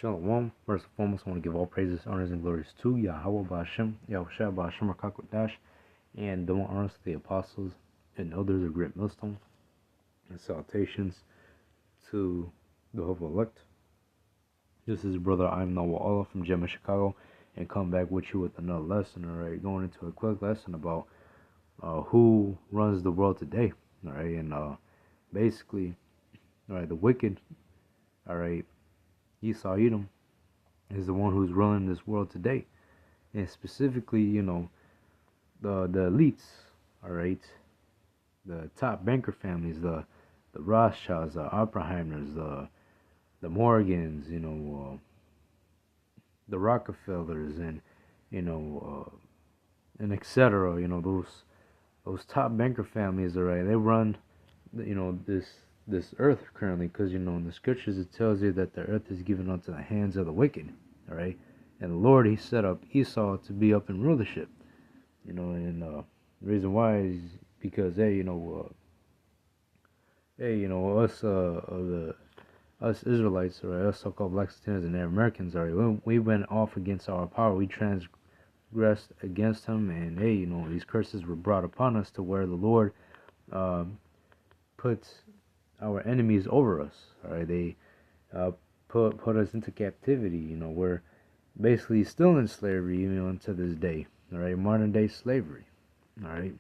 Shalom. First and foremost, I want to give all praises, honors, and glories to Yahweh Ba'Shem, Yahushua Ba'Shem Rakakwadash, and double honors to the apostles and elders of Great Millstone, and salutations to the Hope elect. This is brother I'm Noah Allah from Gemma, Chicago, and come back with you with another lesson. Alright, going into a quick lesson about who runs the world today. Alright, and basically, alright, the wicked, alright, Esau Edom is the one who's running this world today, and specifically, the elites, all right, the top banker families, the Rothschilds, the Oppenheimers, the Morgans, the Rockefellers, and and etc. Those top banker families, all right, they run, this earth currently, because in the scriptures it tells you that the earth is given unto the hands of the wicked, all right, and the Lord, he set up Esau to be up in rulership, and the reason why is because us Israelites, or us so-called Black Latins and Native Americans, all right, when we went off against our power, we transgressed against him, and these curses were brought upon us to where the Lord puts our enemies over us. All right, they put us into captivity. We're basically still in slavery, unto this day. All right, modern day slavery. All right,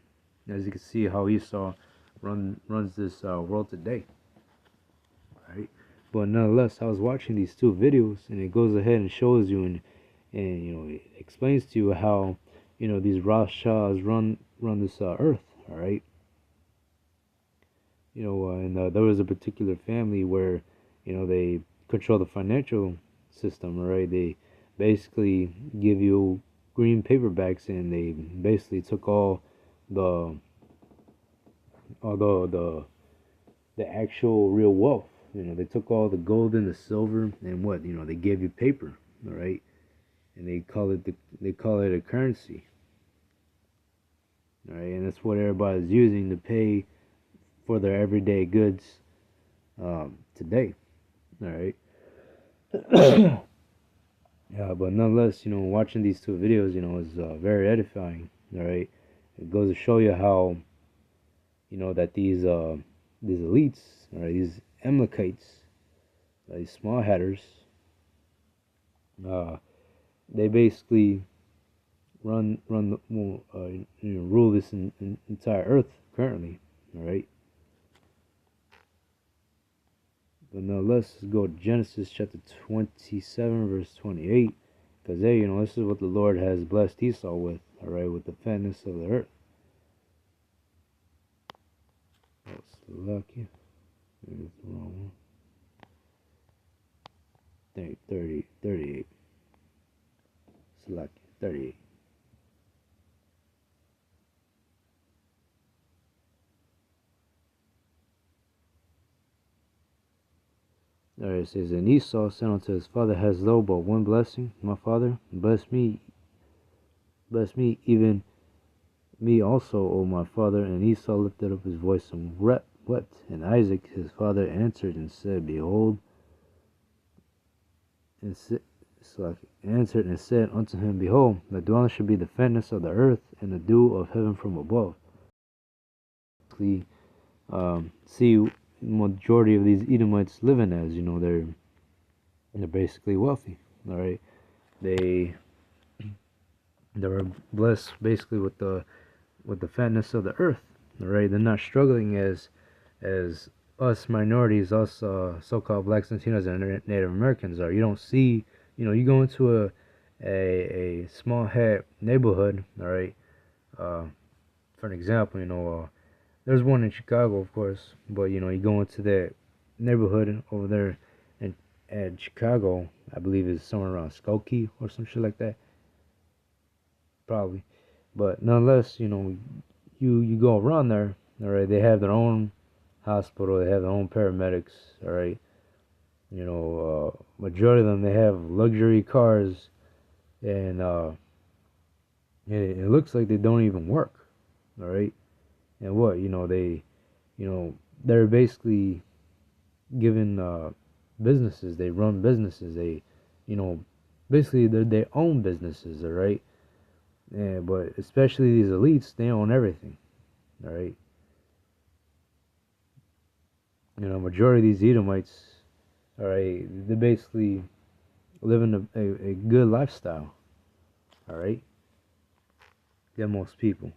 as you can see how Esau runs this world today. All right, but nonetheless, I was watching these two videos, and it goes ahead and shows you and it explains to you how these Rothschilds run this earth. All right. And there was a particular family where, they control the financial system, right? They basically give you green paperbacks, and they basically took all the actual real wealth. They took all the gold and the silver, and what, they gave you paper, all right? And they call it a currency, all right? And that's what everybody's using to pay for their everyday goods today. All right. Yeah, but nonetheless, watching these two videos, is very edifying. All right, it goes to show you how, that these elites, all right, these Amalekites, these small hatters, they basically run rule this entire earth currently. All right. But now let's go to Genesis chapter 27, verse 28. Because, this is what the Lord has blessed Esau with, all right, with the fatness of the earth. That's lucky. There's the wrong one. 38. It's lucky. 38. There it says, and Esau said unto his father, Hast thou but one blessing, my father? Bless me, even me also, O my father. And Esau lifted up his voice and wept. And Isaac his father answered and said, Behold, answered and said unto him, Behold, the dwelling shall be the fatness of the earth, and the dew of heaven from above. See, majority of these Edomites living as, they're basically wealthy. All right, they were blessed basically with the fatness of the earth. All right, they're not struggling as us minorities, us so-called Blacks, Latinos, and Native Americans are. You don't see, you go into a small hat neighborhood. All right, for an example, there's one in Chicago, of course, but you go into that neighborhood over there at Chicago, I believe it's somewhere around Skokie or some shit like that, probably. But nonetheless, you go around there, all right. They have their own hospital, they have their own paramedics, all right. Majority of them, they have luxury cars, and it looks like they don't even work, all right. And what, they're basically given businesses. They run businesses. They you know, basically they're their own businesses, all right? Yeah, but especially these elites, they own everything, all right? Majority of these Edomites, all right, they basically living a good lifestyle, all right? Yeah, most people.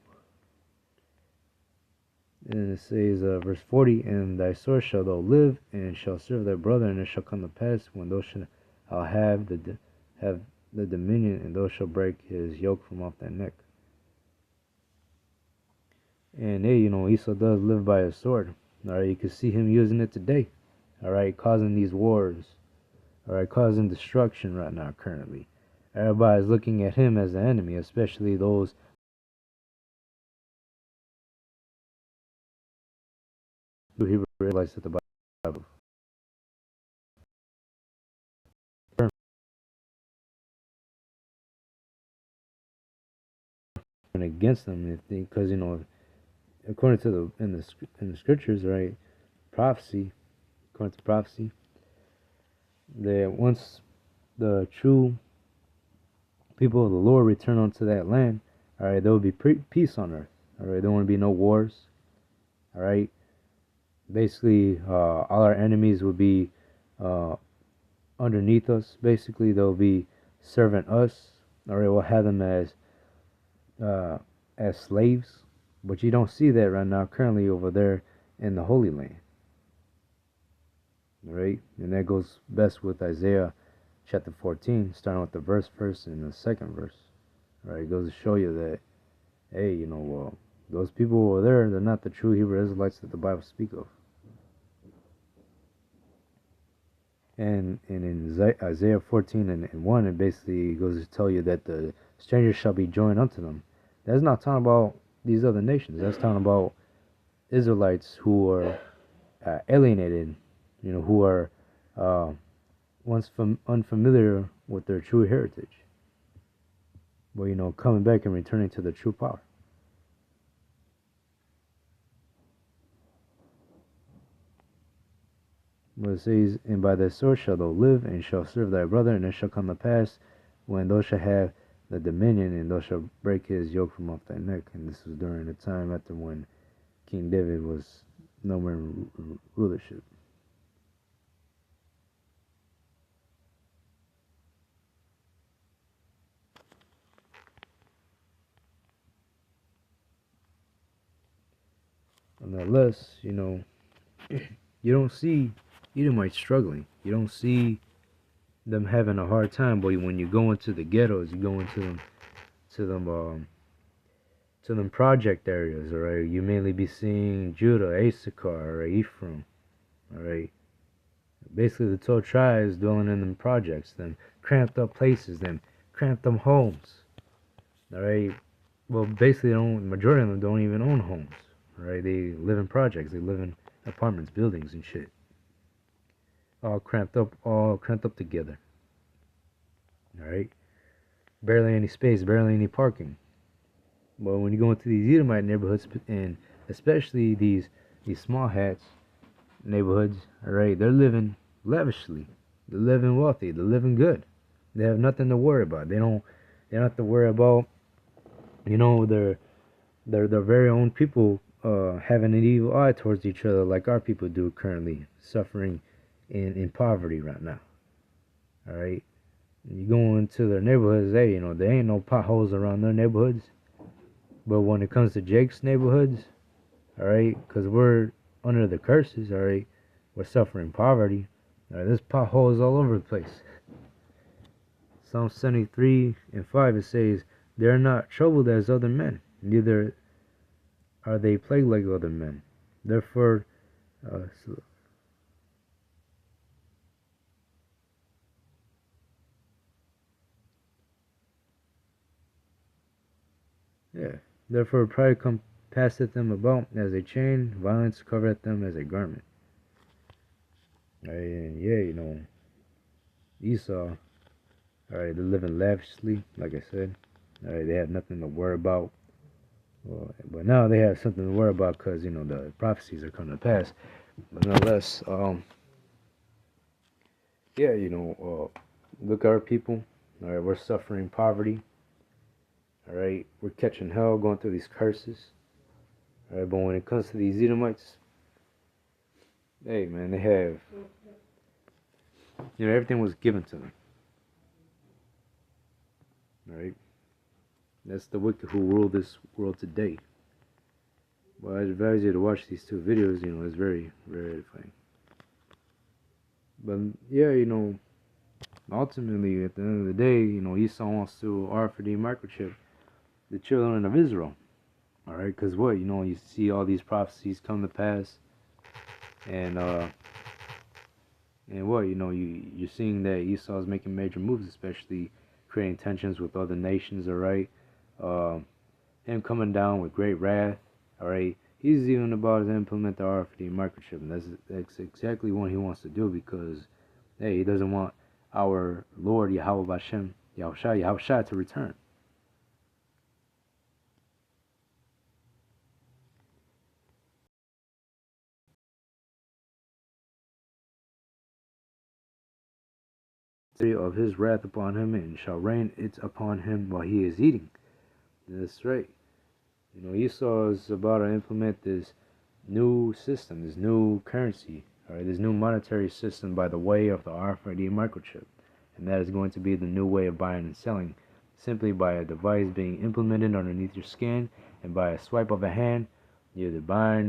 And it says, verse 40, and thy sword shall thou live, and shall serve thy brother, and it shall come to pass when thou shalt have the dominion, and thou shalt break his yoke from off thy neck. And hey, Esau does live by a sword. All right, you can see him using it today. All right, causing these wars. All right, causing destruction right now currently. Everybody's looking at him as the enemy, especially those who he realized that the Bible and against them, because according to the scriptures, right, prophecy, according to prophecy, that once the true people of the Lord return onto that land, all right, there will be peace on earth. All right, there won't be no wars. All right, basically, all our enemies will be uh, underneath us. Basically, they'll be serving us. All right, we'll have them uh, as slaves, but you don't see that right now currently over there in the Holy Land. Right? And that goes best with Isaiah chapter 14, starting with the first and the second verse. Right? It goes to show you that, hey, those people over there, they're not the true Hebrew Israelites that the Bible speaks of. And in Isaiah 14 and 1, it basically goes to tell you that the strangers shall be joined unto them. That's not talking about these other nations. That's talking about Israelites who are alienated, who are once unfamiliar with their true heritage, but coming back and returning to the true power. But it says, and by thy sword shalt thou live, and shalt serve thy brother, and it shall come to pass when thou shalt have the dominion, and thou shalt break his yoke from off thy neck. And this was during the time after when King David was no more in rulership. Unless, you don't see Edomites struggling. You don't see them having a hard time, but when you go into the ghettos, you go into them project areas, all right, you mainly be seeing Judah, Issachar, or Ephraim, all right. Basically, the 12 tribes dwelling in them projects, them cramped up places, them cramped up homes, all right. Well, basically, majority of them don't even own homes, all right. They live in projects, they live in apartments, buildings, and shit, all cramped up together, all right. Barely any space, barely any parking. But when you go into these Edomite neighborhoods, and especially these small hats neighborhoods, all right, they're living lavishly, they're living wealthy, they're living good. They have nothing to worry about. They don't have to worry about, their very own people having an evil eye towards each other like our people do currently, suffering in poverty right now. All right, you go into their neighborhoods, hey, there ain't no potholes around their neighborhoods. But when it comes to Jake's neighborhoods, all right, because we're under the curses, all right, we're suffering poverty. All right, there's potholes all over the place. Psalm 73 and 5, it says, they are not troubled as other men, neither are they plagued like other men. Therefore, therefore pride compasseth them about as a chain, violence covereth them as a garment. All right, and Esau, all right, they're living lavishly, like I said. All right, they have nothing to worry about. Well, but now they have something to worry about because the prophecies are coming to pass. But nonetheless, look at our people. All right, we're suffering poverty. All right, we're catching hell, going through these curses. All right, but when it comes to these Edomites, hey man, they have, everything was given to them. All right, that's the wicked who rule this world today. Well, I advise you to watch these two videos. It's very, very edifying. But yeah, ultimately, at the end of the day, Esau wants to offer the microchip the children of Israel. All right, because what, you see all these prophecies come to pass, and what, you're seeing that Esau is making major moves, especially creating tensions with other nations. All right, him coming down with great wrath. All right, he's even about to implement the RFID microchip, and that's exactly what he wants to do, because hey, he doesn't want our Lord Yahweh Bashem, Yahushua to return. Of his wrath upon him, and shall rain it upon him while he is eating. That's right. Esau is about to implement this new system, this new currency, all right, this new monetary system by the way of the RFID microchip. And that is going to be the new way of buying and selling, simply by a device being implemented underneath your skin, and by a swipe of a hand, you're either buying